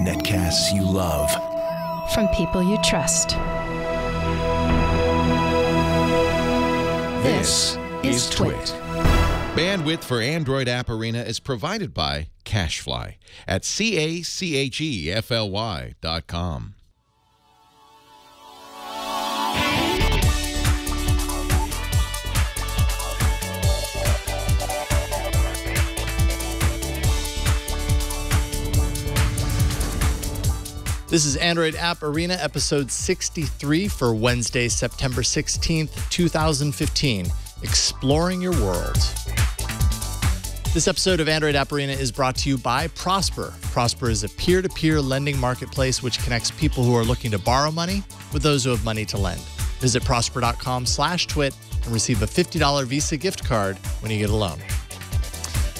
Netcasts you love. From people you trust. This is Twit. Bandwidth for Android App Arena is provided by CacheFly at CACHEFLY.com. This is Android App Arena, episode 63 for Wednesday, September 16th, 2015. Exploring your world. This episode of Android App Arena is brought to you by Prosper. Prosper is a peer-to-peer lending marketplace which connects people who are looking to borrow money with those who have money to lend. Visit prosper.com/twit and receive a $50 Visa gift card when you get a loan.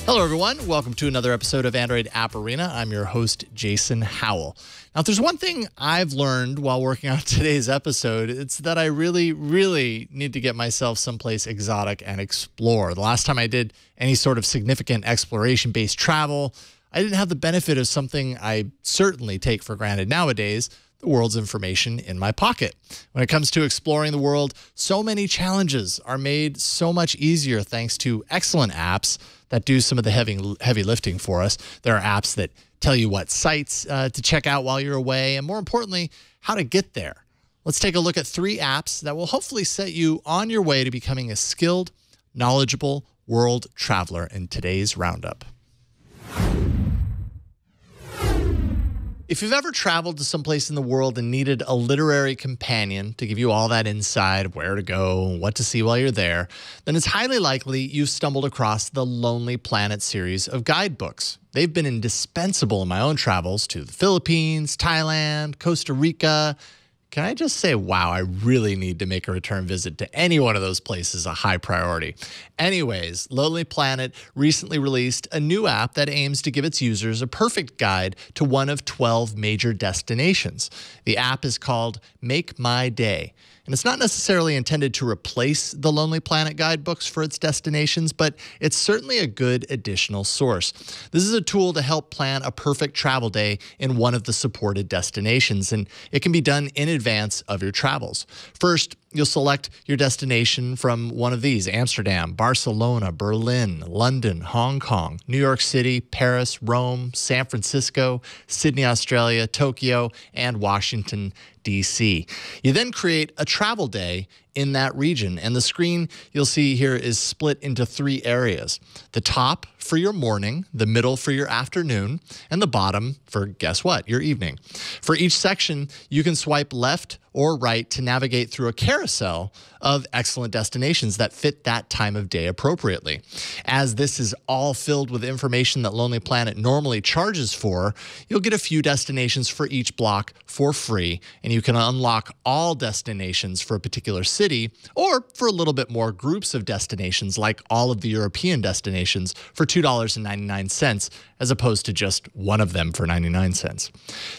Hello, everyone. Welcome to another episode of Android App Arena. I'm your host, Jason Howell. Now, if there's one thing I've learned while working on today's episode, it's that I really need to get myself someplace exotic and explore. The last time I did any sort of significant exploration-based travel, I didn't have the benefit of something I certainly take for granted nowadays, the world's information in my pocket. When it comes to exploring the world, so many challenges are made so much easier thanks to excellent apps that do some of the heavy lifting for us. There are apps that tell you what sites to check out while you're away, and more importantly, how to get there. Let's take a look at 3 apps that will hopefully set you on your way to becoming a skilled, knowledgeable world traveler in today's roundup. If you've ever traveled to someplace in the world and needed a literary companion to give you all that insight of where to go and what to see while you're there, then it's highly likely you've stumbled across the Lonely Planet series of guidebooks. They've been indispensable in my own travels to the Philippines, Thailand, Costa Rica. Can I just say, wow, I really need to make a return visit to any one of those places a high priority. Anyways, Lonely Planet recently released a new app that aims to give its users a perfect guide to one of 12 major destinations. The app is called Make My Day. And it's not necessarily intended to replace the Lonely Planet guidebooks for its destinations, but it's certainly a good additional source. This is a tool to help plan a perfect travel day in one of the supported destinations, and it can be done in advance of your travels. First, you'll select your destination from one of these: Amsterdam, Barcelona, Berlin, London, Hong Kong, New York City, Paris, Rome, San Francisco, Sydney, Australia, Tokyo, and Washington, D.C. You then create a travel day in that region, and the screen you'll see here is split into 3 areas. The top for your morning, the middle for your afternoon, and the bottom for, guess what, your evening. For each section, you can swipe left or right to navigate through a carousel of excellent destinations that fit that time of day appropriately. As this is all filled with information that Lonely Planet normally charges for, you'll get a few destinations for each block for free, and you can unlock all destinations for a particular city, or for a little bit more, groups of destinations like all of the European destinations for $2.99, as opposed to just one of them for 99 cents.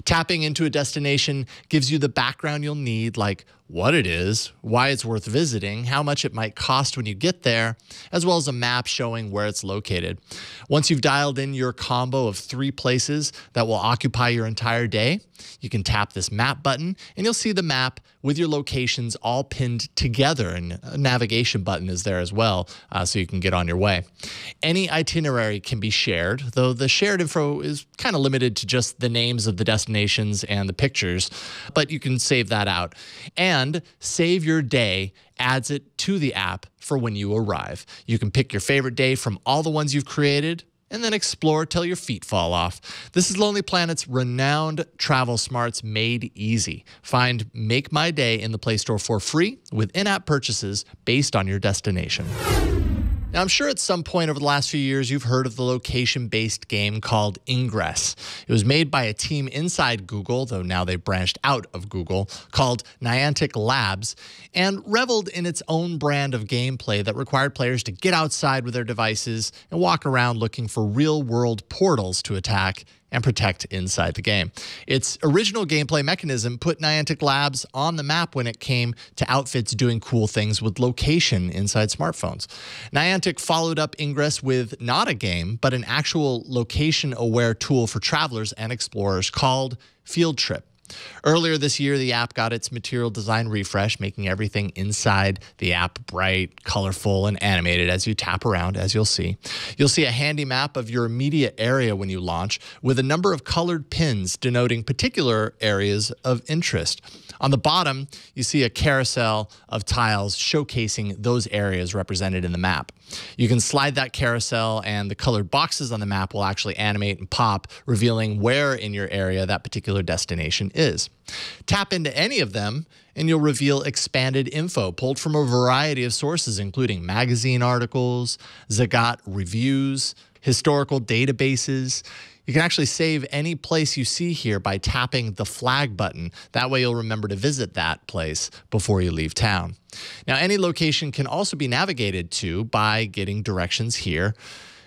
Tapping into a destination gives you the background you'll need, like what it is, why it's worth visiting, how much it might cost when you get there, as well as a map showing where it's located. Once you've dialed in your combo of 3 places that will occupy your entire day, you can tap this map button and you'll see the map with your locations all pinned together, and a navigation button is there as well, so you can get on your way. Any itinerary can be shared, though the shared info is kind of limited to just the names of the destinations and the pictures, but you can save that out. And Save Your Day adds it to the app for when you arrive. You can pick your favorite day from all the ones you've created, and then explore till your feet fall off. This is Lonely Planet's renowned travel smarts made easy. Find Make My Day in the Play Store for free with in-app purchases based on your destination. Now, I'm sure at some point over the last few years, you've heard of the location-based game called Ingress. It was made by a team inside Google, though now they've branched out of Google, called Niantic Labs, and reveled in its own brand of gameplay that required players to get outside with their devices and walk around looking for real-world portals to attack and protect inside the game. Its original gameplay mechanism put Niantic Labs on the map when it came to outfits doing cool things with location inside smartphones. Niantic followed up Ingress with not a game, but an actual location-aware tool for travelers and explorers called Field Trip. Earlier this year, the app got its material design refresh, making everything inside the app bright, colorful, and animated as you tap around, as you'll see. You'll see a handy map of your immediate area when you launch, with a number of colored pins denoting particular areas of interest. On the bottom, you see a carousel of tiles showcasing those areas represented in the map. You can slide that carousel and the colored boxes on the map will actually animate and pop, revealing where in your area that particular destination is. Tap into any of them and you'll reveal expanded info pulled from a variety of sources, including magazine articles, Zagat reviews, historical databases. You can actually save any place you see here by tapping the flag button. That way you'll remember to visit that place before you leave town. Now, any location can also be navigated to by getting directions here.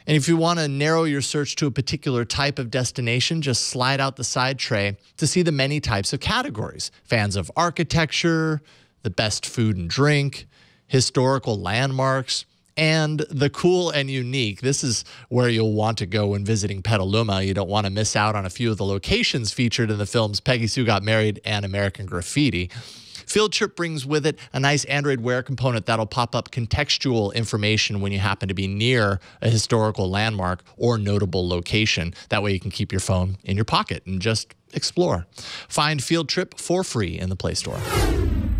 And if you want to narrow your search to a particular type of destination, just slide out the side tray to see the many types of categories. Fans of architecture, the best food and drink, historical landmarks, and the cool and unique. This is where you'll want to go when visiting Petaluma. You don't want to miss out on a few of the locations featured in the films Peggy Sue Got Married and American Graffiti. Field Trip brings with it a nice Android Wear component that'll pop up contextual information when you happen to be near a historical landmark or notable location. That way you can keep your phone in your pocket and just explore. Find Field Trip for free in the Play Store.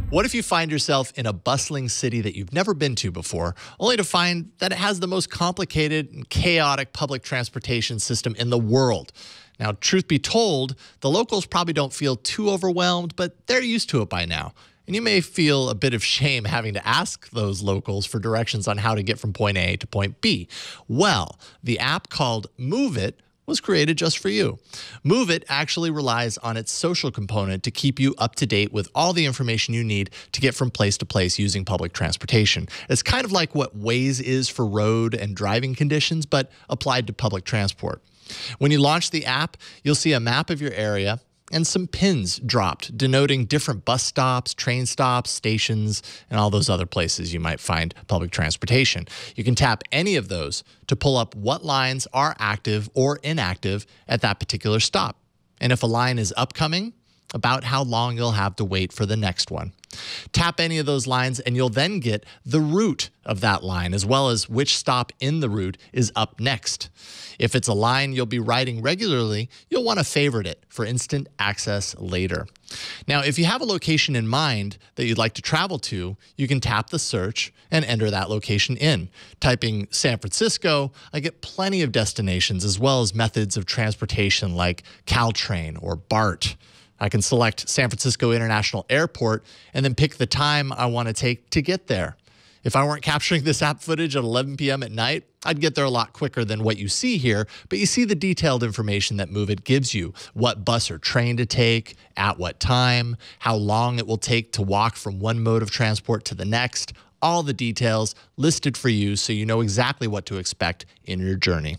What if you find yourself in a bustling city that you've never been to before, only to find that it has the most complicated and chaotic public transportation system in the world? Now, truth be told, the locals probably don't feel too overwhelmed, but they're used to it by now. And you may feel a bit of shame having to ask those locals for directions on how to get from point A to point B. Well, the app called Moovit was created just for you. Moovit actually relies on its social component to keep you up to date with all the information you need to get from place to place using public transportation. It's kind of like what Waze is for road and driving conditions, but applied to public transport. When you launch the app, you'll see a map of your area and some pins dropped denoting different bus stops, train stops, stations, and all those other places you might find public transportation. You can tap any of those to pull up what lines are active or inactive at that particular stop. And if a line is upcoming, about how long you'll have to wait for the next one. Tap any of those lines and you'll then get the route of that line, as well as which stop in the route is up next. If it's a line you'll be riding regularly, you'll want to favorite it for instant access later. Now, if you have a location in mind that you'd like to travel to, you can tap the search and enter that location in. Typing San Francisco, I get plenty of destinations as well as methods of transportation like Caltrain or BART. I can select San Francisco International Airport and then pick the time I want to take to get there. If I weren't capturing this app footage at 11 p.m. at night, I'd get there a lot quicker than what you see here, but you see the detailed information that Moovit gives you, what bus or train to take, at what time, how long it will take to walk from one mode of transport to the next, all the details listed for you so you know exactly what to expect in your journey.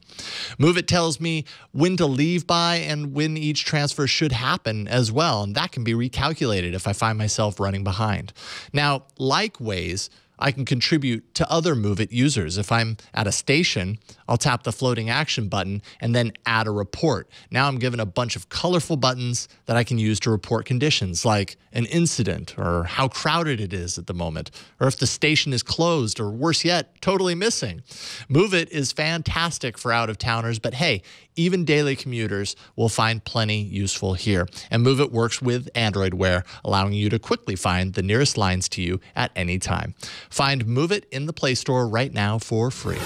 Moovit tells me when to leave by and when each transfer should happen as well, and that can be recalculated if I find myself running behind. Now, like Waze, I can contribute to other Moovit users. If I'm at a station, I'll tap the floating action button and then add a report. Now I'm given a bunch of colorful buttons that I can use to report conditions like an incident or how crowded it is at the moment, or if the station is closed, or worse yet, totally missing. Moovit is fantastic for out-of-towners, but hey, even daily commuters will find plenty useful here. And Moovit works with Android Wear, allowing you to quickly find the nearest lines to you at any time. Find Moovit in the Play Store right now for free.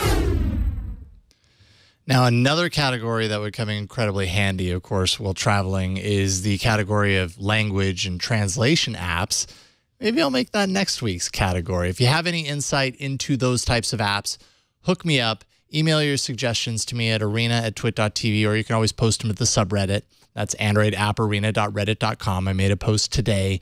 Now, another category that would come in incredibly handy, of course, while traveling is the category of language and translation apps. Maybe I'll make that next week's category. If you have any insight into those types of apps, hook me up. email your suggestions to me at arena@twit.tv, or you can always post them at the subreddit. That's androidapparena.reddit.com. I made a post today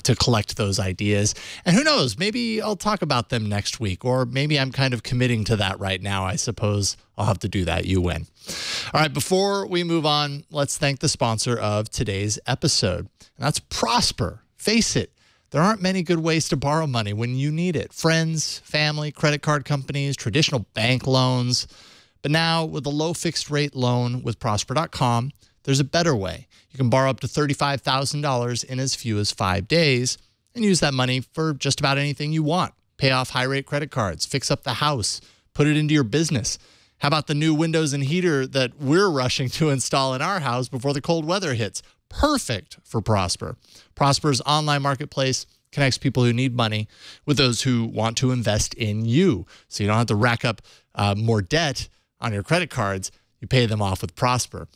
to collect those ideas. And who knows, maybe I'll talk about them next week, or maybe I'm kind of committing to that right now. I suppose I'll have to do that. You win. All right, before we move on, let's thank the sponsor of today's episode. And that's Prosper. Face it, there aren't many good ways to borrow money when you need it. Friends, family, credit card companies, traditional bank loans. But now with a low fixed rate loan with Prosper.com, there's a better way. You can borrow up to $35,000 in as few as 5 days and use that money for just about anything you want. Pay off high-rate credit cards, fix up the house, put it into your business. How about the new windows and heater that we're rushing to install in our house before the cold weather hits? Perfect for Prosper. Prosper's online marketplace connects people who need money with those who want to invest in you. So you don't have to rack up more debt on your credit cards. You pay them off with Prosper.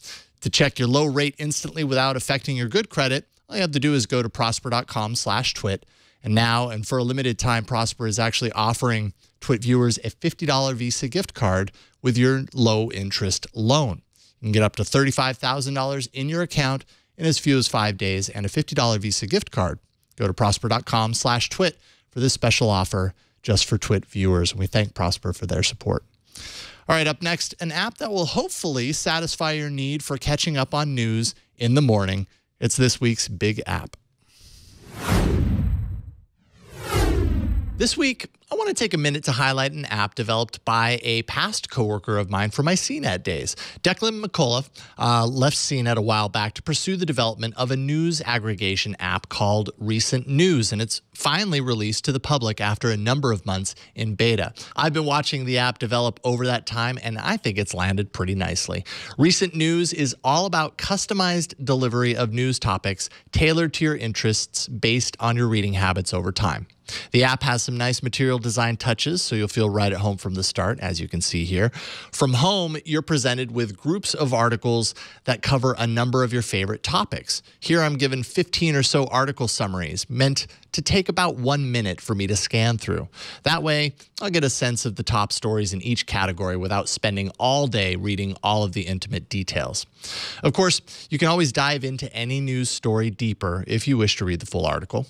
To check your low rate instantly without affecting your good credit, all you have to do is go to prosper.com/twit. And now, and for a limited time, Prosper is actually offering Twit viewers a $50 Visa gift card with your low interest loan. You can get up to $35,000 in your account in as few as 5 days and a $50 Visa gift card. Go to prosper.com/twit for this special offer just for Twit viewers. And we thank Prosper for their support. All right, up next, an app that will hopefully satisfy your need for catching up on news in the morning. It's this week's big app. This week, I want to take a minute to highlight an app developed by a past coworker of mine from my CNET days. Declan McCullough left CNET a while back to pursue the development of a news aggregation app called Recent News, and it's finally released to the public after a number of months in beta. I've been watching the app develop over that time, and I think it's landed pretty nicely. Recent News is all about customized delivery of news topics tailored to your interests based on your reading habits over time. The app has some nice material design touches, so you'll feel right at home from the start, as you can see here. From home, you're presented with groups of articles that cover a number of your favorite topics. Here I'm given 15 or so article summaries, meant to take about 1 minute for me to scan through. That way, I'll get a sense of the top stories in each category without spending all day reading all of the intimate details. Of course, you can always dive into any news story deeper if you wish to read the full article.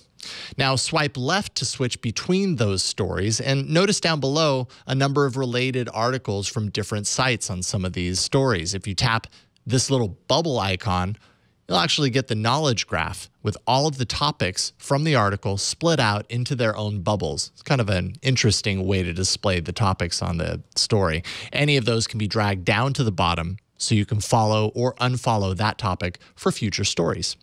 Now, swipe left to switch between those stories, and notice down below a number of related articles from different sites on some of these stories. If you tap this little bubble icon, you'll actually get the knowledge graph with all of the topics from the article split out into their own bubbles. It's kind of an interesting way to display the topics on the story. Any of those can be dragged down to the bottom so you can follow or unfollow that topic for future stories.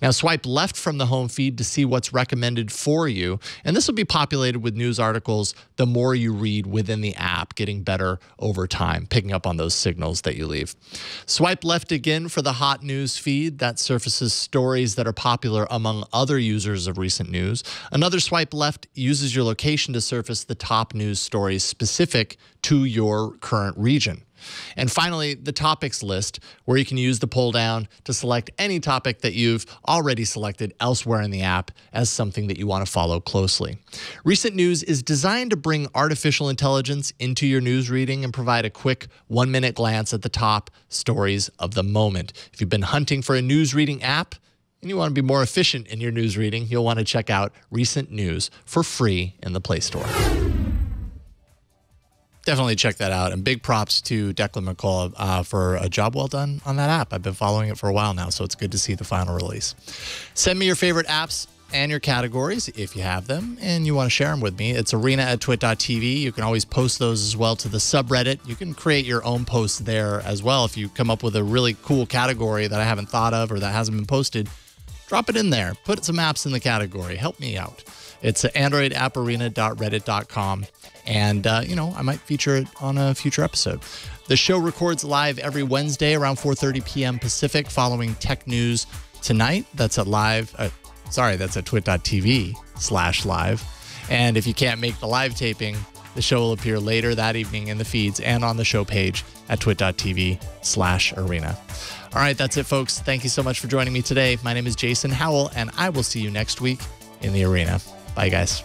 Now, swipe left from the home feed to see what's recommended for you, and this will be populated with news articles the more you read within the app, getting better over time, picking up on those signals that you leave. Swipe left again for the hot news feed. That surfaces stories that are popular among other users of Recent News. Another swipe left uses your location to surface the top news stories specific to your current region. And finally, the topics list, where you can use the pull down to select any topic that you've already selected elsewhere in the app as something that you want to follow closely. Recent News is designed to bring artificial intelligence into your news reading and provide a quick 1-minute glance at the top stories of the moment. If you've been hunting for a news reading app and you want to be more efficient in your news reading, you'll want to check out Recent News for free in the Play Store. Definitely check that out. And big props to Declan McCullough for a job well done on that app. I've been following it for a while now, so it's good to see the final release. Send me your favorite apps and your categories if you have them and you want to share them with me. It's arena@twit.tv. You can always post those as well to the subreddit. You can create your own posts there as well. If you come up with a really cool category that I haven't thought of or that hasn't been posted, drop it in there. Put some apps in the category. Help me out. It's androidapparena.reddit.com. And, I might feature it on a future episode. The show records live every Wednesday around 4:30 p.m. Pacific following Tech News Tonight. That's at twit.tv/live. And if you can't make the live taping, the show will appear later that evening in the feeds and on the show page at twit.tv/arena. All right, that's it, folks. Thank you so much for joining me today. My name is Jason Howell, and I will see you next week in the arena. Bye, guys.